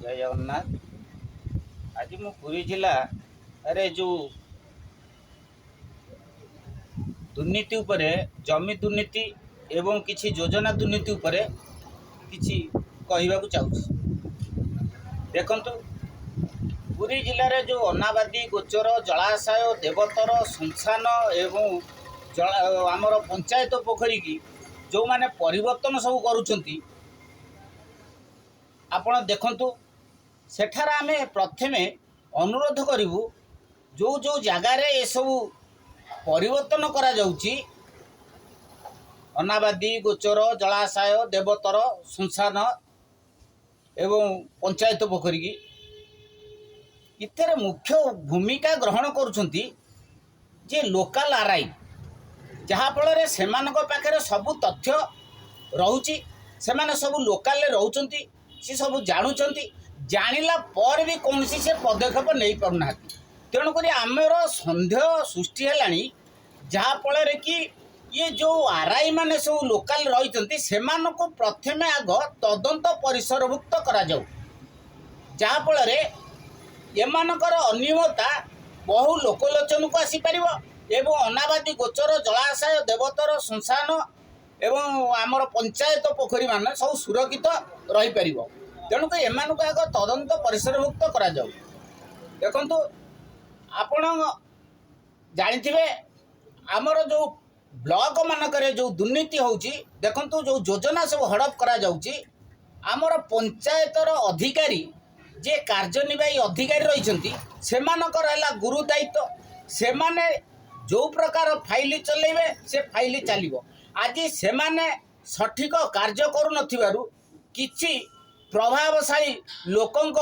जय जगन्नाथ। आज मु पुरी जिला अरे जो दुर्नीति उपरे जमी दुर्नीति एवं किछि योजना दुर्नीति उपरे किछि कहबाकू चाहूँ। देखंतु पुरी जिले में जो अनाबादी गोचर जलाशय देवतर श्मशान एवं आमर पंचायत पोखरी की जो माने परिवर्तन सब करुछंती आपण देखंतु सेठार आमे प्रथमे अनुरोध करिवु जो जो जगार ये सब परिवर्तन करा जाउची अनाबादी गोचर जलाशय देवतर श्मशान एवं पंचायत पोखरी की इतर मुख्य भूमिका ग्रहण करुछंती जे लोकल आरआई जहाँ फल से पाखे सबू तथ्य रोचे से सब लोकाल रोचंती सी सब जानूँ जानिला पर भी कौन से पदक्षेप नहीं पारना तेणुक आमर सन्देह सृष्टि है जहाँफल कि ये जो आरआई माने सब लोकाल रही से प्रथमे आग तदंत परिसरभुक्त करा जाऊ जहाँफल एमानकर अनियमता बहु लोकलोचन को आसीपर एवं अनाबादी गोचर जलाशय देवतर श्मशान एवं आमर पंचायत पोखरी मान सब सुरक्षित रही पार तेणुक एमान आग तदंत परिसरभुक्त करा जाऊ। देखंतु आपण जानिथिबे आमर जो ब्लॉक मानकरे जो दुर्नीति होउची देखंतु जो योजना सब हड़प करा जाउची आमर पंचायतर अधिकारी जे कार्यनिर्वाही अधिकारी रही सेमानकर हला गुरु दायित्व से माने जो प्रकार फाइल चलेबे से फाइल चलिबो आज से माने सठिक कार्य करू नथिबारु किछि प्रभावशाली लोकंक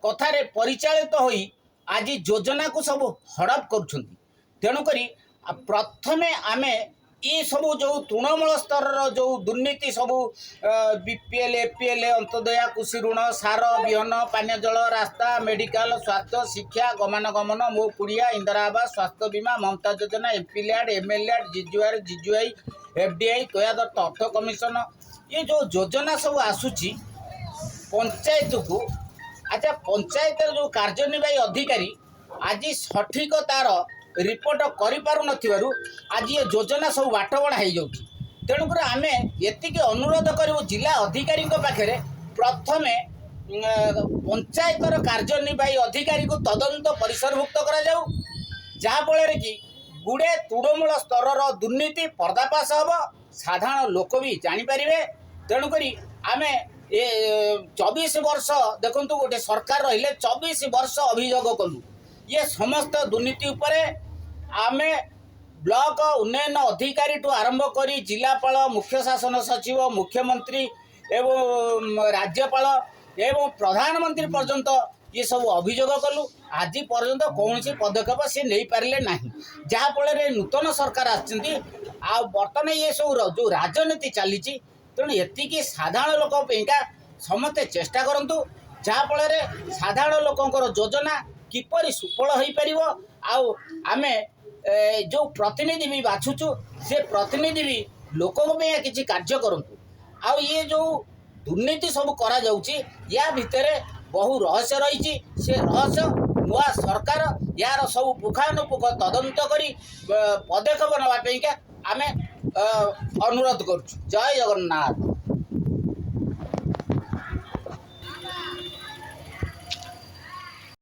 कथारे परिचालित होई आज योजना को सब हड़प करुछंती तेणुकरी प्रथमे आमे ये सब जो तृणमूल स्तर जो दुर्नीति सब बीपीएल एपीएल अंत्योदय कृषि ऋण सार विहन पानीय जल रास्ता मेडिकल स्वास्थ्य शिक्षा गमनागमन मो कुड़िया इंदिरा आवास स्वास्थ्य बीमा ममता योजना एमपीलैड एमएलएड जीजुआई एफडीआई तयादत्त अर्थ कमिशन ये जो योजना सब आसूची पंचायत को अच्छा पंचायत जो कार्यनिर्वाही अधिकारी आज सठिक तार रिपोर्ट करूँ आज ये योजना सब बाट बड़ा हो जाऊँगी तेणुक आम ये अनुरोध करूँ जिला अधिकारी पाखे प्रथमे पंचायतर कार्यनिर्वाही अधिकारी को तदंत परिसरभुक्त करा जाऊ जहाँफल कि गुड़े तृणमूल स्तर दुर्नीति पर्दाफाश हम साधारण लोक भी जानीपर तेणुक आम ये 24 वर्ष देखु गोटे सरकार रहिले 24 वर्ष अभियोग कलु ये समस्त दुर्नीति उपरे आमे ब्लॉक उन्नयन अधिकारी टू आरंभ करी जिलापाल मुख्य शासन सचिव मुख्यमंत्री एवं राज्यपाल एवं प्रधानमंत्री पर्यंत ये सब अभियोग कलु आज पर्यंत कौन सी पदक्षेप से नहीं पारे ना जहाँफल नूतन सरकार आर्तमान ये सब जो राजनीति चली तेणु ये साधारण लोक समस्ते चेष्टा करूँ जहाँफल साधारण लोकंर योजना किपरि सुफल हो पार आमे जो प्रतिनिधि भी बाछुचु से प्रतिनिधि भी लोकों में किसी कार्य करूँ आउ ये जो दुर्नीति सब करा जाउची या भितर बहु रहस्य रही से रहस्य नुआ सरकार यार सब पुखानुपुख तदंत करी पदक्षेप नापी आमे अनुरोध करुँ। जय जगन्नाथ।